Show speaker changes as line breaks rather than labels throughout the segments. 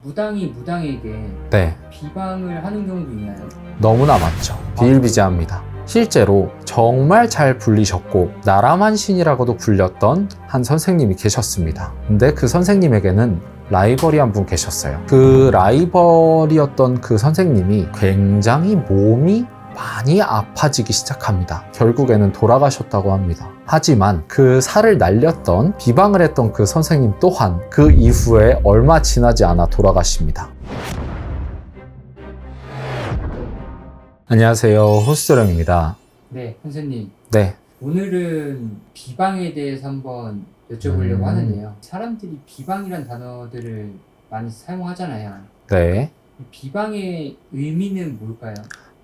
무당이 무당에게
네,
비방을 하는 경우도 있나요?
너무나 많죠. 비일비재합니다. 실제로 정말 잘 불리셨고 나라만 신이라고도 불렸던 한 선생님이 계셨습니다. 근데 그 선생님에게는 라이벌이 한 분 계셨어요. 그 라이벌이었던 그 선생님이 굉장히 몸이 많이 아파지기 시작합니다. 결국에는 돌아가셨다고 합니다. 하지만 그 살을 날렸던 비방을 했던 그 선생님 또한 그 이후에 얼마 지나지 않아 돌아가십니다. 안녕하세요, 호스트령입니다.
네, 선생님.
네,
오늘은 비방에 대해서 한번 여쭤보려고 하는데요. 사람들이 비방이란 단어들을 많이 사용하잖아요.
네.
이 비방의 의미는 뭘까요?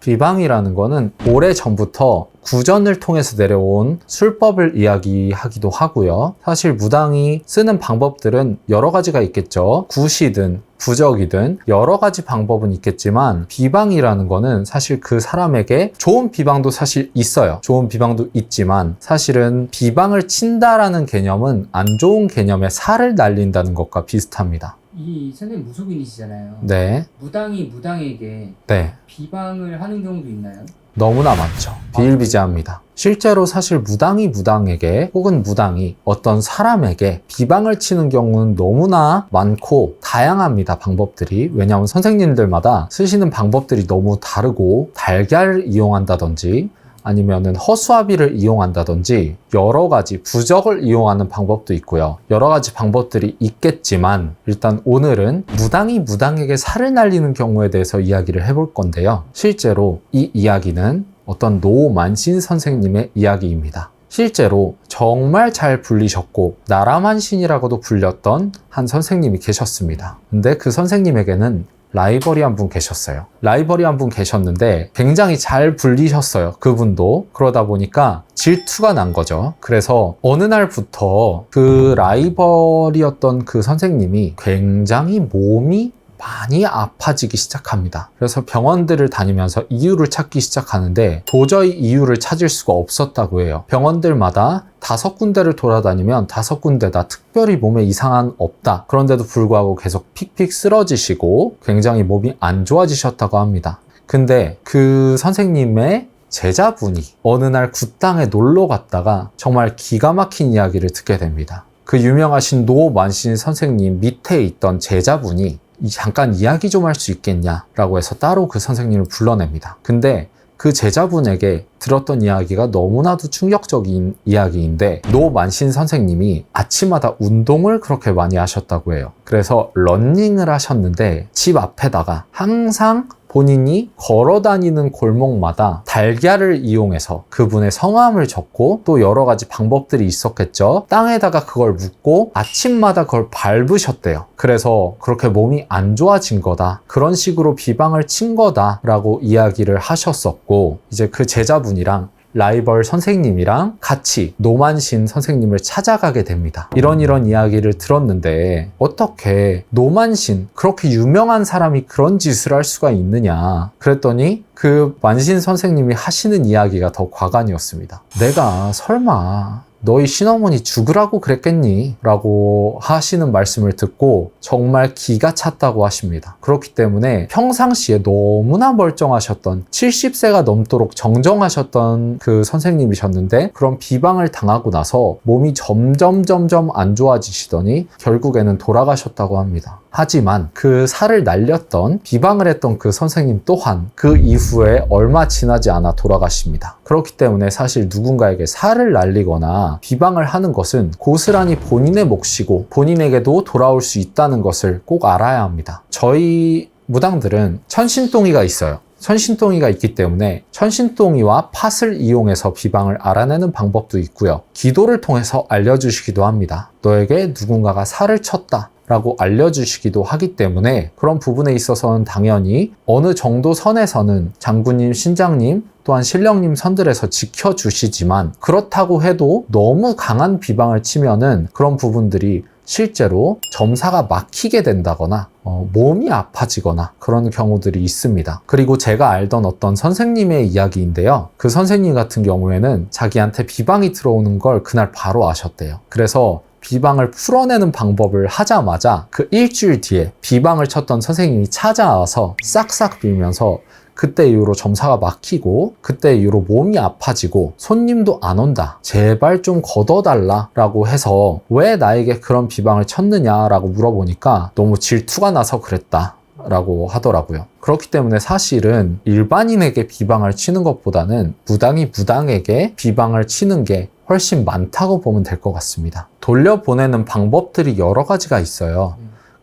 비방이라는 거는 오래전부터 구전을 통해서 내려온 술법을 이야기하기도 하고요. 사실 무당이 쓰는 방법들은 여러 가지가 있겠죠. 굿이든 부적이든 여러 가지 방법은 있겠지만 비방이라는 거는 사실 그 사람에게 좋은 비방도 사실 있어요. 좋은 비방도 있지만 사실은 비방을 친다라는 개념은 안 좋은 개념에 살을 날린다는 것과 비슷합니다.
이 선생님 무속인이시잖아요.
네,
무당이 무당에게
네.
비방을 하는 경우도 있나요?
너무나 많죠. 비일비재합니다. 실제로 사실 무당이 무당에게 혹은 무당이 어떤 사람에게 비방을 치는 경우는 너무나 많고 다양합니다. 방법들이. 왜냐하면 선생님들마다 쓰시는 방법들이 너무 다르고 달걀을 이용한다든지 아니면은 허수아비를 이용한다든지 여러 가지 부적을 이용하는 방법도 있고요. 여러 가지 방법들이 있겠지만 일단 오늘은 무당이 무당에게 살을 날리는 경우에 대해서 이야기를 해볼 건데요. 실제로 이 이야기는 어떤 노만신 선생님의 이야기입니다. 실제로 정말 잘 불리셨고 나라만 신이라고도 불렸던 한 선생님이 계셨습니다. 근데 그 선생님에게는 라이벌이 한 분 계셨어요. 라이벌이 한 분 계셨는데 굉장히 잘 불리셨어요. 그분도. 그러다 보니까 질투가 난 거죠. 그래서 어느 날부터 그 라이벌이었던 그 선생님이 굉장히 몸이 많이 아파지기 시작합니다. 그래서 병원들을 다니면서 이유를 찾기 시작하는데 도저히 이유를 찾을 수가 없었다고 해요. 병원들마다 5군데를 돌아다니면 5군데 다 특별히 몸에 이상한 없다. 그런데도 불구하고 계속 픽픽 쓰러지시고 굉장히 몸이 안 좋아지셨다고 합니다. 근데 그 선생님의 제자분이 어느 날 굿당에 놀러 갔다가 정말 기가 막힌 이야기를 듣게 됩니다. 그 유명하신 노만신 선생님 밑에 있던 제자분이 잠깐 이야기 좀 할 수 있겠냐라고 해서 따로 그 선생님을 불러냅니다. 근데 그 제자분에게 들었던 이야기가 너무나도 충격적인 이야기인데 노만신 선생님이 아침마다 운동을 그렇게 많이 하셨다고 해요. 그래서 러닝을 하셨는데 집 앞에다가 항상 본인이 걸어 다니는 골목마다 달걀을 이용해서 그분의 성함을 적고 또 여러 가지 방법들이 있었겠죠. 땅에다가 그걸 묻고 아침마다 그걸 밟으셨대요. 그래서 그렇게 몸이 안 좋아진 거다. 그런 식으로 비방을 친 거다라고 이야기를 하셨었고 이제 그 제자분이랑 라이벌 선생님이랑 같이 노만신 선생님을 찾아가게 됩니다. 이런 이야기를 들었는데 어떻게 노만신 그렇게 유명한 사람이 그런 짓을 할 수가 있느냐 그랬더니 그 만신 선생님이 하시는 이야기가 더 과간이었습니다. 내가 설마 너희 신어머니 죽으라고 그랬겠니? 라고 하시는 말씀을 듣고 정말 기가 찼다고 하십니다. 그렇기 때문에 평상시에 너무나 멀쩡하셨던 70세가 넘도록 정정하셨던 그 선생님이셨는데 그런 비방을 당하고 나서 몸이 점점 안 좋아지시더니 결국에는 돌아가셨다고 합니다. 하지만 그 살을 날렸던 비방을 했던 그 선생님 또한 그 이후에 얼마 지나지 않아 돌아가십니다. 그렇기 때문에 사실 누군가에게 살을 날리거나 비방을 하는 것은 고스란히 본인의 몫이고 본인에게도 돌아올 수 있다는 것을 꼭 알아야 합니다. 저희 무당들은 천신동이가 있어요. 천신동이가 있기 때문에 천신동이와 팥을 이용해서 비방을 알아내는 방법도 있고요. 기도를 통해서 알려주시기도 합니다. 너에게 누군가가 살을 쳤다 라고 알려주시기도 하기 때문에 그런 부분에 있어서는 당연히 어느 정도 선에서는 장군님, 신장님 또한 신령님 선들에서 지켜주시지만 그렇다고 해도 너무 강한 비방을 치면은 그런 부분들이 실제로 점사가 막히게 된다거나 몸이 아파지거나 그런 경우들이 있습니다. 그리고 제가 알던 어떤 선생님의 이야기인데요. 그 선생님 같은 경우에는 자기한테 비방이 들어오는 걸 그날 바로 아셨대요. 그래서 비방을 풀어내는 방법을 하자마자 그 일주일 뒤에 비방을 쳤던 선생님이 찾아와서 싹싹 빌면서 그때 이후로 점사가 막히고 그때 이후로 몸이 아파지고 손님도 안 온다. 제발 좀 걷어달라 라고 해서 왜 나에게 그런 비방을 쳤느냐라고 물어보니까 너무 질투가 나서 그랬다 라고 하더라고요. 그렇기 때문에 사실은 일반인에게 비방을 치는 것보다는 무당이 무당에게 비방을 치는 게 훨씬 많다고 보면 될 것 같습니다. 돌려보내는 방법들이 여러 가지가 있어요.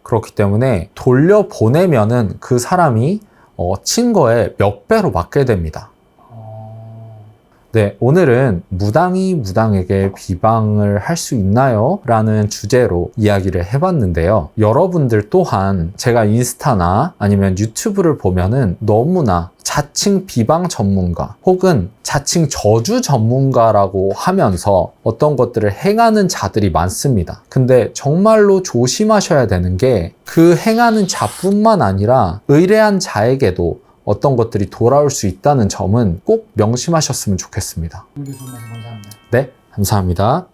그렇기 때문에 돌려보내면은 그 사람이 친 거에 몇 배로 맞게 됩니다. 네, 오늘은 무당이 무당에게 비방을 할 수 있나요? 라는 주제로 이야기를 해봤는데요. 여러분들 또한 제가 인스타나 아니면 유튜브를 보면은 너무나 자칭 비방 전문가 혹은 자칭 저주 전문가라고 하면서 어떤 것들을 행하는 자들이 많습니다. 근데 정말로 조심하셔야 되는 게 그 행하는 자뿐만 아니라 의뢰한 자에게도 어떤 것들이 돌아올 수 있다는 점은 꼭 명심하셨으면 좋겠습니다.
오늘도 좋은 말씀 감사합니다.
네, 감사합니다.